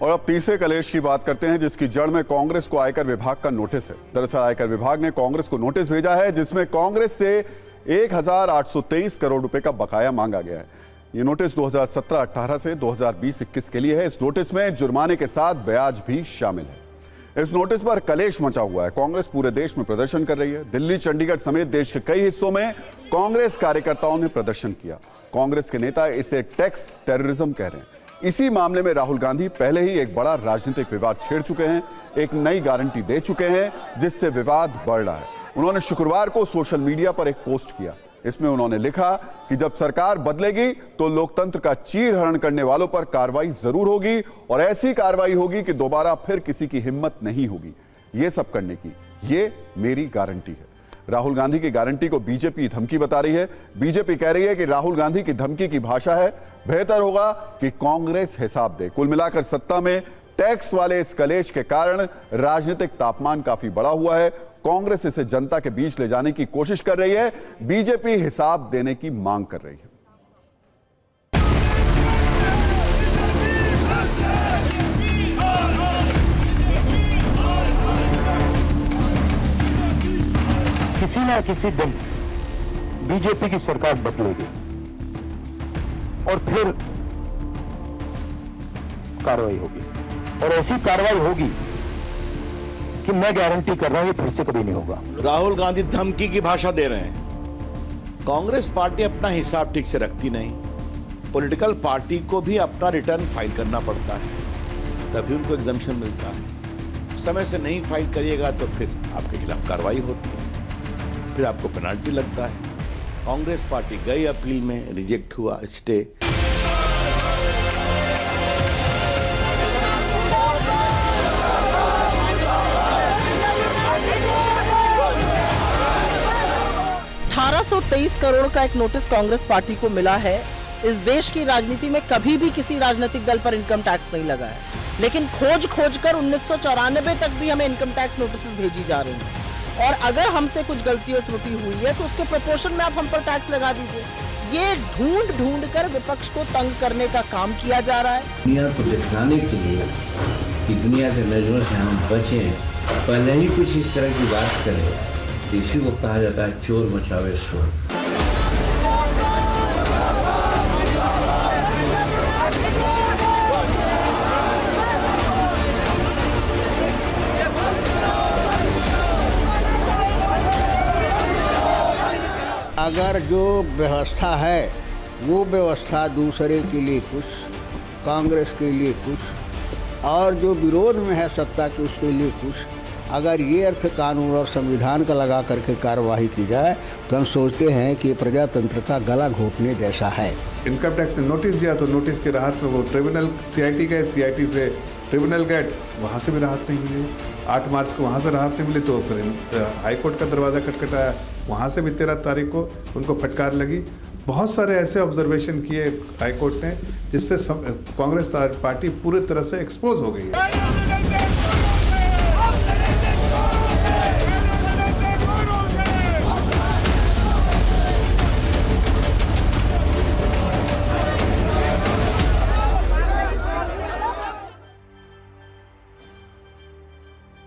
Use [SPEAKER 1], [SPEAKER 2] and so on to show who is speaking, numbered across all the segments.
[SPEAKER 1] और अब तीसरे कलेश की बात करते हैं, जिसकी जड़ में कांग्रेस को आयकर विभाग का नोटिस है। दरअसल आयकर विभाग ने कांग्रेस को नोटिस भेजा है, जिसमें कांग्रेस से 1823 करोड़ रुपए का बकाया मांगा गया है। ये नोटिस 2017-18 से 2020-21 के लिए है। इस नोटिस में जुर्माने के साथ ब्याज भी शामिल है। इस नोटिस पर कलेश मचा हुआ है। कांग्रेस पूरे देश में प्रदर्शन कर रही है। दिल्ली, चंडीगढ़ समेत देश के कई हिस्सों में कांग्रेस कार्यकर्ताओं ने प्रदर्शन किया। कांग्रेस के नेता इसे टैक्स टेररिज्म कह रहे हैं। इसी मामले में राहुल गांधी पहले ही एक बड़ा राजनीतिक विवाद छेड़ चुके हैं, एक नई गारंटी दे चुके हैं, जिससे विवाद बढ़ रहा है। उन्होंने शुक्रवार को सोशल मीडिया पर एक पोस्ट किया। इसमें उन्होंने लिखा कि जब सरकार बदलेगी तो लोकतंत्र का चीरहरण करने वालों पर कार्रवाई जरूर होगी, और ऐसी कार्रवाई होगी कि दोबारा फिर किसी की हिम्मत नहीं होगी ये सब करने की। ये मेरी गारंटी है। राहुल गांधी की गारंटी को बीजेपी धमकी बता रही है। बीजेपी कह रही है कि राहुल गांधी की धमकी की भाषा है, बेहतर होगा कि कांग्रेस हिसाब दे। कुल मिलाकर सत्ता में टैक्स वाले इस कलेश के कारण राजनीतिक तापमान काफी बढ़ा हुआ है। कांग्रेस इसे जनता के बीच ले जाने की कोशिश कर रही है, बीजेपी हिसाब देने की मांग कर रही है।
[SPEAKER 2] किसी ना किसी दिन बीजेपी की सरकार बदलेगी और फिर कार्रवाई होगी, और ऐसी कार्रवाई होगी कि मैं गारंटी कर रहा हूं ये फिर से कभी नहीं होगा।
[SPEAKER 3] राहुल गांधी धमकी की भाषा दे रहे हैं। कांग्रेस पार्टी अपना हिसाब ठीक से रखती नहीं। पॉलिटिकल पार्टी को भी अपना रिटर्न फाइल करना पड़ता है, तभी उनको एग्जम्पशन मिलता है। समय से नहीं फाइल करिएगा तो फिर आपके खिलाफ कार्रवाई होती है, फिर आपको पेनाल्टी लगता है। कांग्रेस पार्टी गई अपील में, रिजेक्ट हुआ स्टे।
[SPEAKER 4] ₹1823 करोड़ का एक नोटिस कांग्रेस पार्टी को मिला है। इस देश की राजनीति में कभी भी किसी राजनीतिक दल पर इनकम टैक्स नहीं लगा है, लेकिन खोज कर 1994 तक भी हमें इनकम टैक्स नोटिस भेजी जा रही है। और अगर हमसे कुछ गलती और त्रुटि हुई है तो उसके प्रोपोर्शन में आप हम पर टैक्स लगा दीजिए। ये ढूंढ कर विपक्ष को तंग करने का काम किया जा रहा है।
[SPEAKER 5] दुनिया को दिखाने के लिए कि दुनिया के नजरों से हम बचें, पहले ही कुछ इस तरह की बात करें, इसी को कहा जाता है चोर मचावे शोर।
[SPEAKER 6] अगर जो व्यवस्था है वो व्यवस्था दूसरे के लिए कुछ, कांग्रेस के लिए कुछ, और जो विरोध में है सत्ता के उसके लिए कुछ, अगर ये अर्थ कानून और संविधान का लगा करके कार्यवाही की जाए तो हम सोचते हैं कि प्रजातंत्र का गला घोटने जैसा है।
[SPEAKER 7] इनकम टैक्स ने नोटिस दिया तो नोटिस के राहत में वो ट्रिब्यूनल सीआईटी गए, सीआईटी से ट्रिब्यूनल गए, वहाँ से भी राहत नहीं मिली। 8 मार्च को वहाँ से राहत नहीं मिली तो फिर हाईकोर्ट का दरवाज़ा खटखटाया, वहाँ से भी 13 तारीख को उनको फटकार लगी। बहुत सारे ऐसे ऑब्जर्वेशन किए हाईकोर्ट ने जिससे कांग्रेस पार्टी पूरी तरह से एक्सपोज हो गई है।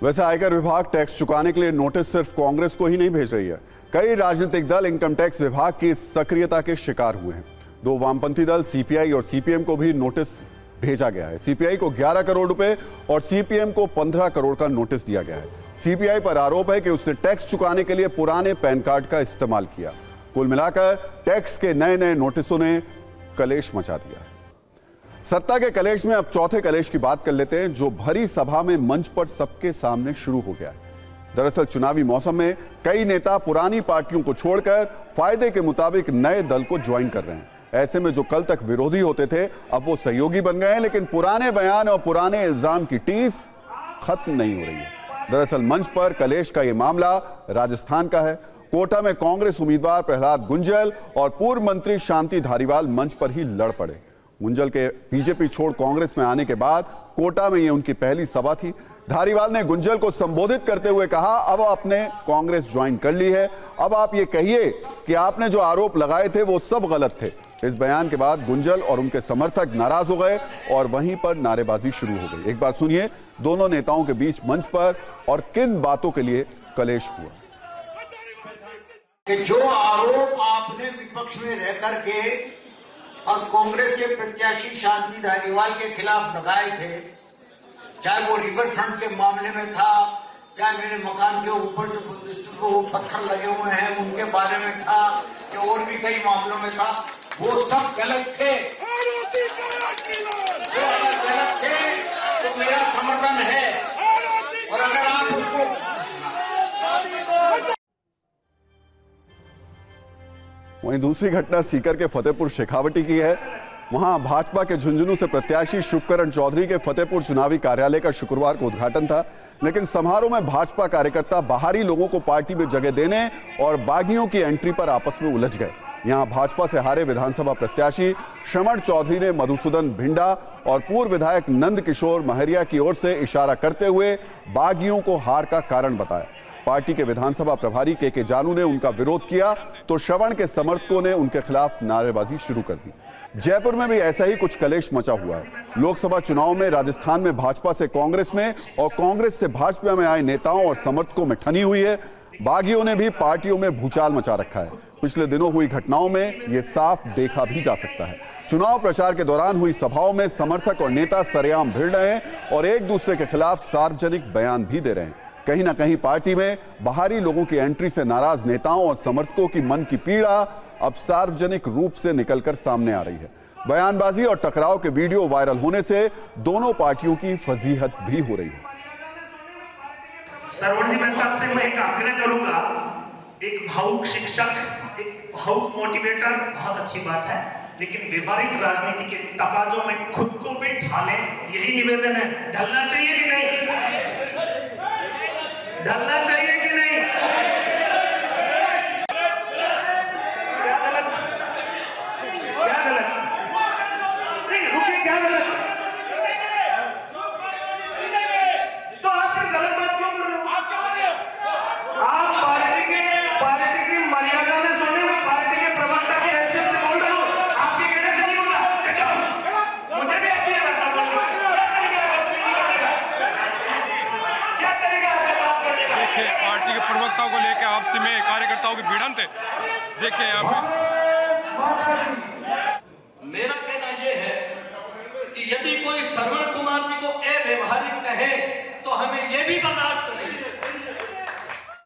[SPEAKER 1] वैसे आयकर विभाग टैक्स चुकाने के लिए नोटिस सिर्फ कांग्रेस को ही नहीं भेज रही है। कई राजनीतिक दल इनकम टैक्स विभाग की सक्रियता के शिकार हुए हैं। 2 वामपंथी दल सीपीआई और सीपीएम को भी नोटिस भेजा गया है। सीपीआई को 11 करोड़ रुपए और सीपीएम को 15 करोड़ का नोटिस दिया गया है। सीपीआई पर आरोप है कि उसने टैक्स चुकाने के लिए पुराने पैन कार्ड का इस्तेमाल किया। कुल मिलाकर टैक्स के नए नोटिसों ने कलेश मचा दिया है। सत्ता के कलेश में अब चौथे कलेश की बात कर लेते हैं, जो भरी सभा में मंच पर सबके सामने शुरू हो गया है। दरअसल चुनावी मौसम में कई नेता पुरानी पार्टियों को छोड़कर फायदे के मुताबिक नए दल को ज्वाइन कर रहे हैं। ऐसे में जो कल तक विरोधी होते थे अब वो सहयोगी बन गए हैं, लेकिन पुराने बयान और पुराने इल्जाम की टीस खत्म नहीं हो रही है। दरअसल मंच पर कलेश का यह मामला राजस्थान का है। कोटा में कांग्रेस उम्मीदवार प्रहलाद गुंजल और पूर्व मंत्री शांति धारीवाल मंच पर ही लड़ पड़े। गुंजल के बीजेपी छोड़ कांग्रेस में आने के बाद कोटा में यह उनकी पहली सभा थी। धारीवाल ने गुंजल को संबोधित करते हुए कहा, अब आपने कांग्रेस ज्वाइन कर ली है, अब आप ये कहिए कि आपने जो आरोप लगाए थे वो सब गलत थे। इस बयान के बाद गुंजल और उनके समर्थक नाराज हो गए और वहीं पर नारेबाजी शुरू हो गई। एक बार सुनिए दोनों नेताओं के बीच मंच पर और किन बातों के लिए कलेश हुआ।
[SPEAKER 8] कि जो आरोप आपने विपक्ष में रह करके और कांग्रेस के प्रत्याशी शांति धारीवाल के खिलाफ लगाए थे, चाहे वो रिवर फ्रंट के मामले में था, चाहे मेरे मकान के ऊपर जो पत्थर लगे हुए हैं उनके बारे में था, या और भी कई मामलों में था, वो सब गलत थे। वो अगर गलत थे तो मेरा समर्थन है, और अगर आप उसको
[SPEAKER 1] वहीं दूसरी घटना सीकर के फतेहपुर शेखावटी की है। वहां भाजपा के झुंझुनू से प्रत्याशी शुभकरण चौधरी के फतेहपुर चुनावी कार्यालय का शुक्रवार को उद्घाटन था, लेकिन समारोह में भाजपा कार्यकर्ता बाहरी लोगों को पार्टी में जगह देने और बागियों की एंट्री पर आपस में उलझ गए। यहां भाजपा से हारे विधानसभा प्रत्याशी श्रवण चौधरी ने मधुसूदन भिंडा और पूर्व विधायक नंद किशोर महरिया की ओर से इशारा करते हुए बागियों को हार का कारण बताया। पार्टी के विधानसभा प्रभारी के जानू ने उनका विरोध किया तो श्रवण के समर्थकों ने उनके खिलाफ नारेबाजी शुरू कर दी। जयपुर में भी ऐसा ही कुछ कलेश मचा हुआ है। लोकसभा चुनाव में राजस्थान में भाजपा से कांग्रेस में और कांग्रेस से भाजपा में आए नेताओं और समर्थकों में ठनी हुई है। बागियों ने भी पार्टियों में भूचाल मचा रखा है। पिछले दिनों हुई घटनाओं में यह साफ देखा भी जा सकता है। चुनाव प्रचार के दौरान हुई सभाओं में समर्थक और नेता सरेआम भिड़ रहे हैं और एक दूसरे के खिलाफ सार्वजनिक बयान भी दे रहे हैं। कहीं ना कहीं पार्टी में बाहरी लोगों की एंट्री से नाराज नेताओं और समर्थकों की मन की पीड़ा अब सार्वजनिक रूप से निकलकर सामने आ रही है। बयानबाजी और टकराव के वीडियो वायरल होने से दोनों पार्टियों की फजीहत भी हो रही है।
[SPEAKER 9] सरवण जी, मैं सबसे एक आग्रह करूंगा, एक भावुक शिक्षक, एक भावुक मोटिवेटर बहुत अच्छी बात है, लेकिन व्यवहारिक राजनीति के तकाजों में खुद को भी ढालें, यही निवेदन है। ढलना चाहिए कि नहीं? ढलना चाहिए कि नहीं? क्या गलत? क्या गलत? नहीं, रुकिए, क्या गलत? तो आप फिर गलत बात क्यों कर रहे हो? आप पार्टी की मर्यादा में सोने में पार्टी के प्रवक्ता की हैसियत से बोल रहे हो। आपके कहने से नहीं बोला। मुझे भी आपकी वैसा बोल रहे हो। क्या तरीका है बात करने का?
[SPEAKER 10] देखिए, पार्टी के प्रवक्ताओं को लेकर आपसी में कार्यकर्ताओं की भिड़ंत है। देखिए आप
[SPEAKER 9] मेरा